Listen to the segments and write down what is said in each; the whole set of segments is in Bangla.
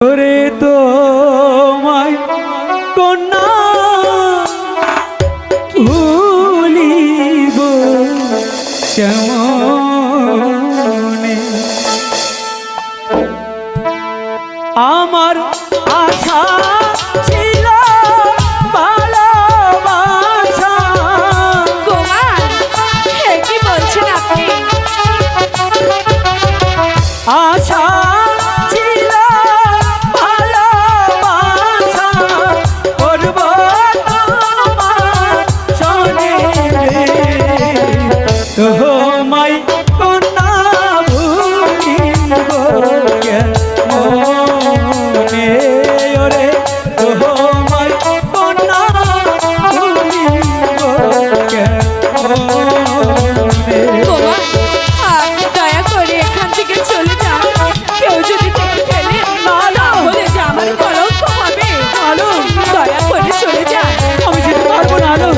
ওরে তোমায় কন্যা ভুলিব কেমনে আমার আশা ছিল ভালোবাসা। কুমার, কি বলছেন আপনি? আশা ছিল ভালোবাসা করব তোমার সনে তোমায় কন্যা ভুলিব কেমনে ওরে তোমায় কন্যা ভুলিব কেমনে। কুমার, আপনি দয়া করে এখান থেকে চলে যান। কেউ যদি দেখে ফেলে তাহলে যে আমার কলঙ্ক হবে। আলো দয়া করে চলে যান। আমি যেতে পারবো না আলো।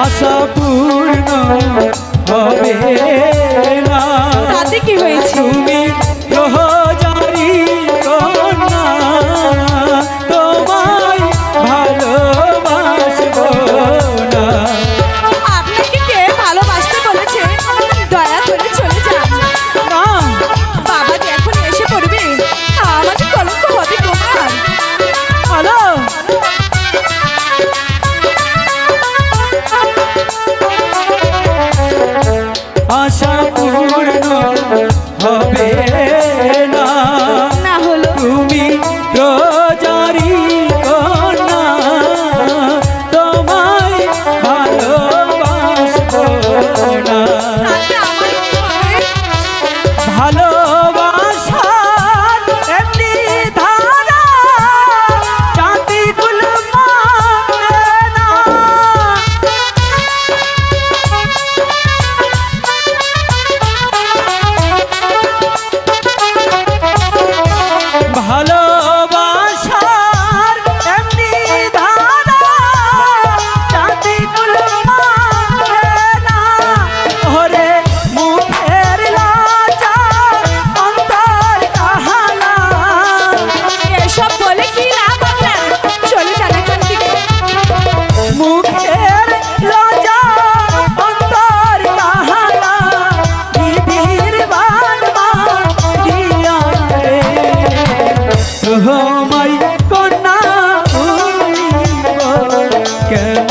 আশা পূর্ণ হবে না তাতে কি হয়েছে? তুমি রোজারি কন্যা তোমায় ভালোবাসবো না। আপনাকে কে ভালোবাসতে বলেছে? দয়া করে চলে যান। না বাবা যে এখন এসে পড়বে, আমার যে কলঙ্ক হবে। কুমার, আলো আশা পূর্ণ হবে না না হলো তুমি রোজারি কন্যা তোমায় ভালোবাসবো না। তাতে আমার কি হবে? ভালোবাসার এমনি ধারা জাতি কুল মানে না। ভালোবাসার এমনি ধারা জাতি কুল মানে না। ওরে মুখের লাজা অন্তর কাহালা এসব বলে কি লাভ আপনার? চলে যান এখান থেকে। মুখের লজা অন্তর কাহালা বিধির বানমা দিয়া রে তোমায় কন্যা ভুলিব কেন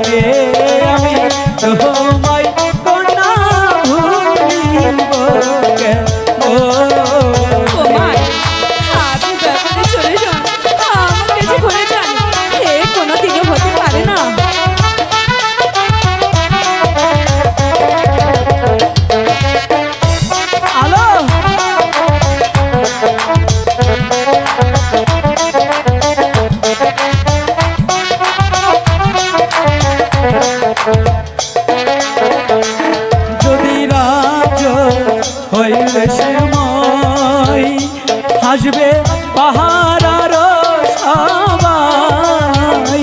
রে আমি তোমায় কন্যা ভুলিব কেন। কুমার, আপনি দয়া করে চলে যান। আমাকে যে ভুলে যান, এ কোনোদিনও হতে পারে না। আলো যদি রাজ হইলে সময় হাসবে পাহাড়ার সবাই